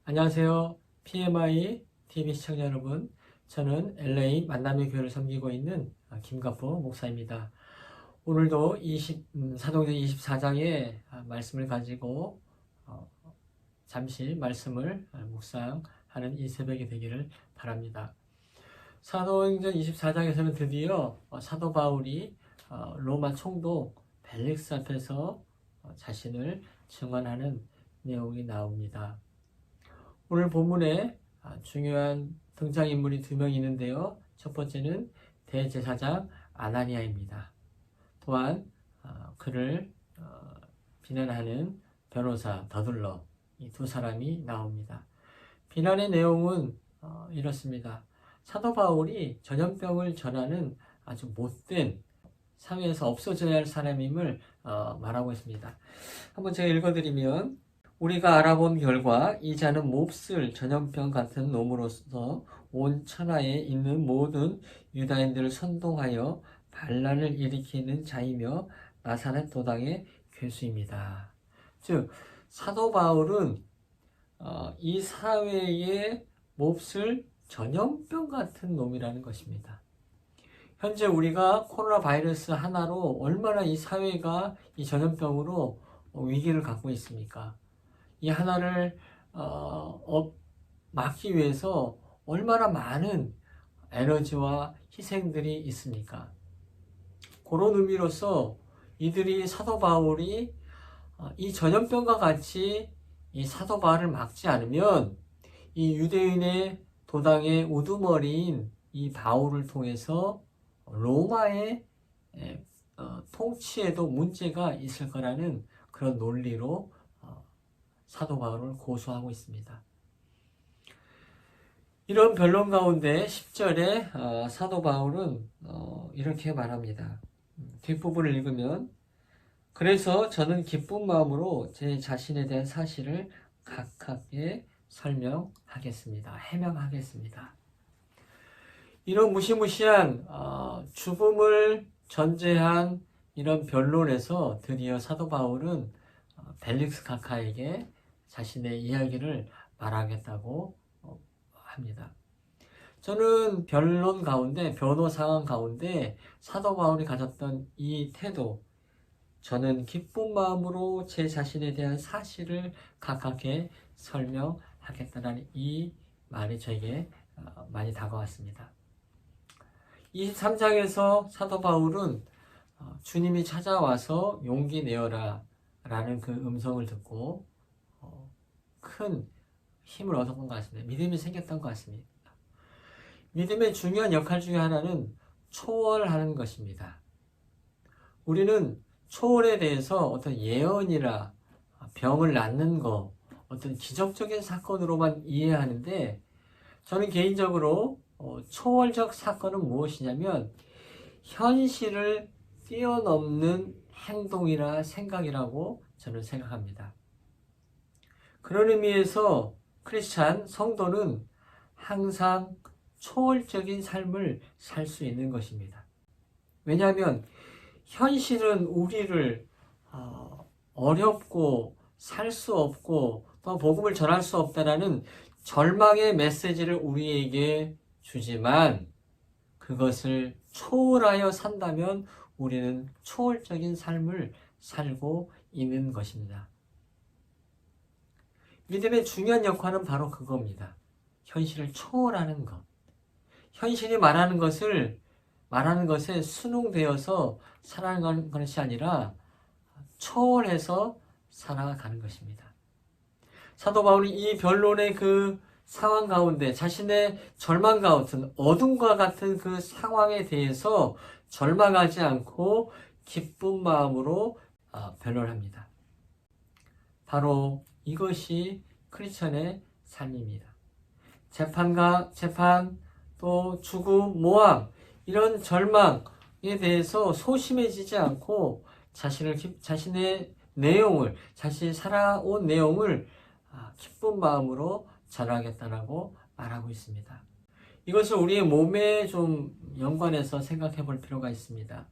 안녕하세요. PMI TV 시청자 여러분. 저는 LA 만남의 교회를 섬기고 있는 김갑부 목사입니다. 오늘도 사도행전 24장의 말씀을 가지고 잠시 말씀을 묵상하는 이 새벽이 되기를 바랍니다. 사도행전 24장에서는 드디어 사도 바울이 로마 총독 벨릭스 앞에서 자신을 증언하는 내용이 나옵니다. 오늘 본문에 중요한 등장인물이 두 명 있는데요. 첫 번째는 대제사장 아나니아입니다. 또한 그를 비난하는 변호사 더둘러, 이 두 사람이 나옵니다. 비난의 내용은 이렇습니다. 사도 바울이 전염병을 전하는 아주 못된, 사회에서 없어져야 할 사람임을 말하고 있습니다. 한번 제가 읽어드리면, 우리가 알아본 결과 이 자는 몹쓸 전염병 같은 놈으로서 온 천하에 있는 모든 유다인들을 선동하여 반란을 일으키는 자이며 나사렛 도당의 괴수입니다. 즉 사도 바울은 이 사회의 몹쓸 전염병 같은 놈이라는 것입니다. 현재 우리가 코로나 바이러스 하나로 얼마나 이 사회가 이 전염병으로 위기를 갖고 있습니까? 이 하나를 막기 위해서 얼마나 많은 에너지와 희생들이 있습니까? 그런 의미로서 이들이 사도 바울이 이 전염병과 같이 이 사도 바울을 막지 않으면 이 유대인의 도당의 우두머리인 이 바울을 통해서 로마의 통치에도 문제가 있을 거라는 그런 논리로 사도 바울을 고소하고 있습니다. 이런 변론 가운데 10절에 사도 바울은 이렇게 말합니다. 뒷부분을 읽으면, 그래서 저는 기쁜 마음으로 제 자신에 대한 사실을 각하게 설명하겠습니다. 해명하겠습니다. 이런 무시무시한 죽음을 전제한 이런 변론에서 드디어 사도 바울은 벨릭스 각하에게 자신의 이야기를 말하겠다고 합니다. 저는 변론 가운데, 변호 상황 가운데 사도 바울이 가졌던 이 태도, 저는 기쁜 마음으로 제 자신에 대한 사실을 각하게 설명하겠다는 이 말이 저에게 많이 다가왔습니다. 23장에서 사도 바울은 주님이 찾아와서 용기 내어라 라는 그 음성을 듣고 큰 힘을 얻었던 것 같습니다. 믿음이 생겼던 것 같습니다. 믿음의 중요한 역할 중에 하나는 초월하는 것입니다. 우리는 초월에 대해서 어떤 예언이나 병을 낫는 것, 어떤 기적적인 사건으로만 이해하는데, 저는 개인적으로 초월적 사건은 무엇이냐면 현실을 뛰어넘는 행동이나 생각이라고 저는 생각합니다. 그런 의미에서 크리스찬 성도는 항상 초월적인 삶을 살 수 있는 것입니다. 왜냐하면 현실은 우리를 어렵고 살 수 없고 또 복음을 전할 수 없다라는 절망의 메시지를 우리에게 주지만, 그것을 초월하여 산다면 우리는 초월적인 삶을 살고 있는 것입니다. 믿음의 중요한 역할은 바로 그겁니다. 현실을 초월하는 것. 현실이 말하는 것에 순응되어서 살아가는 것이 아니라 초월해서 살아가는 것입니다. 사도 바울이 이 변론의 그 상황 가운데, 자신의 절망 같은 어둠과 같은 그 상황에 대해서 절망하지 않고 기쁜 마음으로 변론합니다. 바로 이것이 크리스천의 삶입니다. 재판, 또 죽음, 모함, 이런 절망에 대해서 소심해지지 않고 자신의 내용을, 자신이 살아온 내용을 기쁜 마음으로 전하겠다라고 말하고 있습니다. 이것을 우리의 몸에 좀 연관해서 생각해 볼 필요가 있습니다.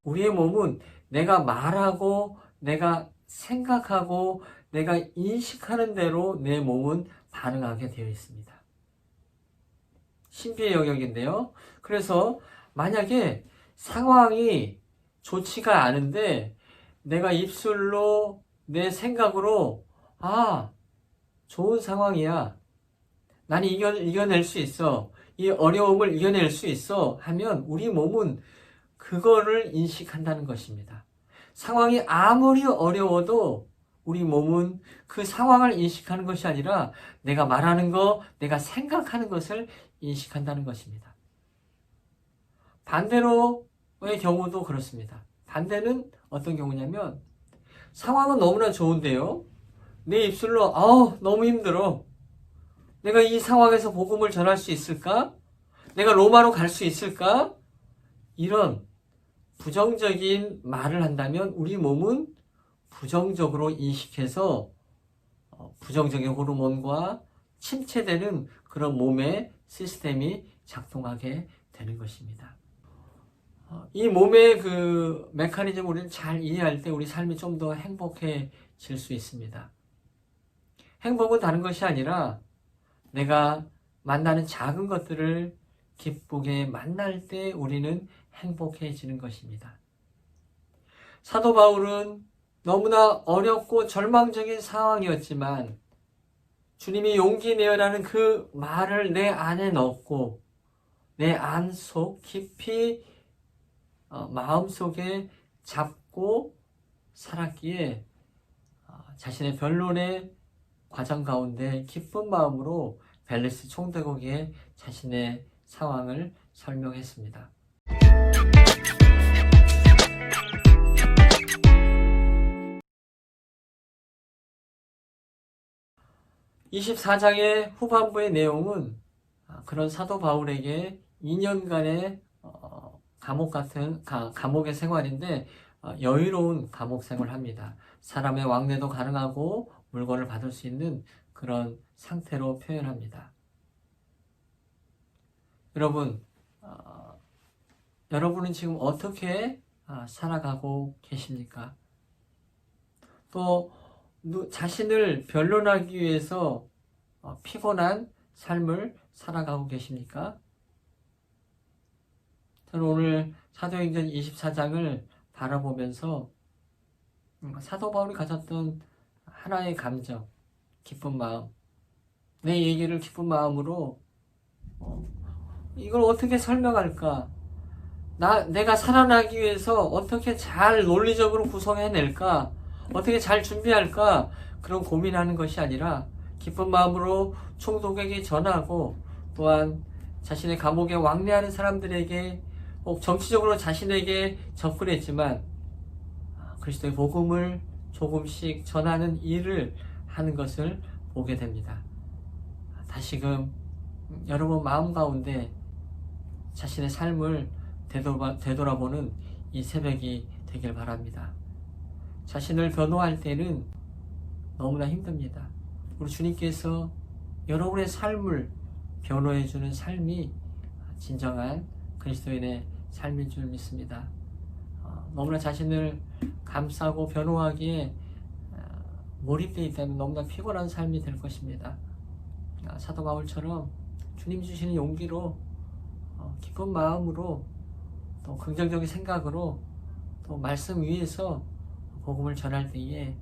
우리의 몸은 내가 말하고, 내가 생각하고, 내가 인식하는 대로 내 몸은 반응하게 되어 있습니다. 신비의 영역인데요. 그래서 만약에 상황이 좋지가 않은데 내가 입술로 내 생각으로 좋은 상황이야. 나는 이겨낼 수 있어. 이 어려움을 이겨낼 수 있어. 하면 우리 몸은 그거를 인식한다는 것입니다. 상황이 아무리 어려워도 우리 몸은 그 상황을 인식하는 것이 아니라 내가 말하는 거, 내가 생각하는 것을 인식한다는 것입니다. 반대로의 경우도 그렇습니다. 반대는 어떤 경우냐면 상황은 너무나 좋은데요. 내 입술로 너무 힘들어. 내가 이 상황에서 복음을 전할 수 있을까? 내가 로마로 갈 수 있을까? 이런 부정적인 말을 한다면 우리 몸은 부정적으로 인식해서 부정적인 호르몬과 침체되는 그런 몸의 시스템이 작동하게 되는 것입니다. 이 몸의 그 메커니즘을 우리는 잘 이해할 때 우리 삶이 좀 더 행복해질 수 있습니다. 행복은 다른 것이 아니라 내가 만나는 작은 것들을 기쁘게 만날 때 우리는 행복해지는 것입니다. 사도 바울은 너무나 어렵고 절망적인 상황이었지만 주님이 용기 내어라는 그 말을 내 안에 넣고 내 안속 깊이 마음속에 잡고 살았기에 자신의 변론의 과정 가운데 기쁜 마음으로 벨리스 총독에게 자신의 상황을 설명했습니다. 24장의 후반부의 내용은 그런 사도 바울에게 2년간의 감옥의 생활인데 여유로운 감옥 생활을 합니다. 사람의 왕래도 가능하고 물건을 받을 수 있는 그런 상태로 표현합니다. 여러분, 여러분은 지금 어떻게 살아가고 계십니까? 또 자신을 변론하기 위해서 피곤한 삶을 살아가고 계십니까? 저는 오늘 사도행전 24장을 바라보면서 사도 바울이 가졌던 하나의 감정, 기쁜 마음, 내 얘기를 기쁜 마음으로 이걸 어떻게 설명할까? 내가 살아나기 위해서 어떻게 잘 논리적으로 구성해낼까? 어떻게 잘 준비할까? 그런 고민하는 것이 아니라 기쁜 마음으로 총독에게 전하고 또한 자신의 감옥에 왕래하는 사람들에게 정치적으로 자신에게 접근했지만 그리스도의 복음을 조금씩 전하는 일을 하는 것을 보게 됩니다. 다시금 여러분 마음 가운데 자신의 삶을 되돌아보는 이 새벽이 되길 바랍니다. 자신을 변호할 때는 너무나 힘듭니다. 우리 주님께서 여러분의 삶을 변호해주는 삶이 진정한 그리스도인의 삶인 줄 믿습니다. 너무나 자신을 감싸고 변호하기에 몰입되어 있다면 너무나 피곤한 삶이 될 것입니다. 사도 바울처럼 주님 주시는 용기로 기쁜 마음으로 또 긍정적인 생각으로 또 말씀 위에서 복음을 전할 때에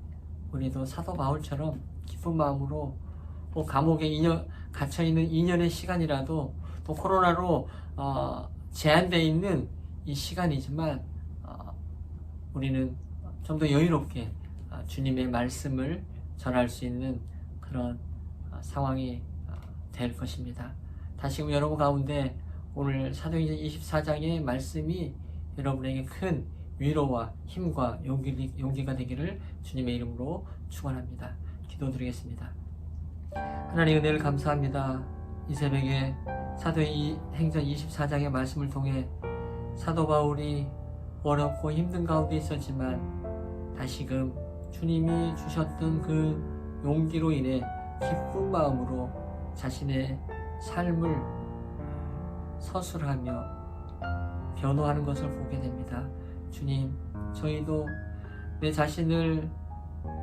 우리도 사도 바울처럼 기쁜 마음으로 감옥에 갇혀있는 2년의 시간이라도 또 코로나로 제한되어 있는 이 시간이지만 우리는 좀 더 여유롭게 주님의 말씀을 전할 수 있는 그런 상황이 될 것입니다. 다시금 여러분 가운데 오늘 사도행전 24장의 말씀이 여러분에게 큰 위로와 힘과 용기가 되기를 주님의 이름으로 축원합니다. 기도드리겠습니다. 하나님 은혜를 감사합니다. 이 새벽에 사도행전 24장의 말씀을 통해 사도 바울이 어렵고 힘든 가운데 있었지만 다시금 주님이 주셨던 그 용기로 인해 기쁜 마음으로 자신의 삶을 서술하며 변호하는 것을 보게 됩니다. 주님, 저희도 내 자신을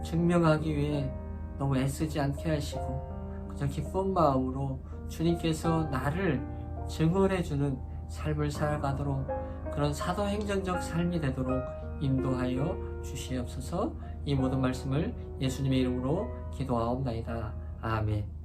증명하기 위해 너무 애쓰지 않게 하시고 그저 기쁜 마음으로 주님께서 나를 증언해주는 삶을 살아가도록 그런 사도행전적 삶이 되도록 인도하여 주시옵소서. 이 모든 말씀을 예수님의 이름으로 기도하옵나이다. 아멘.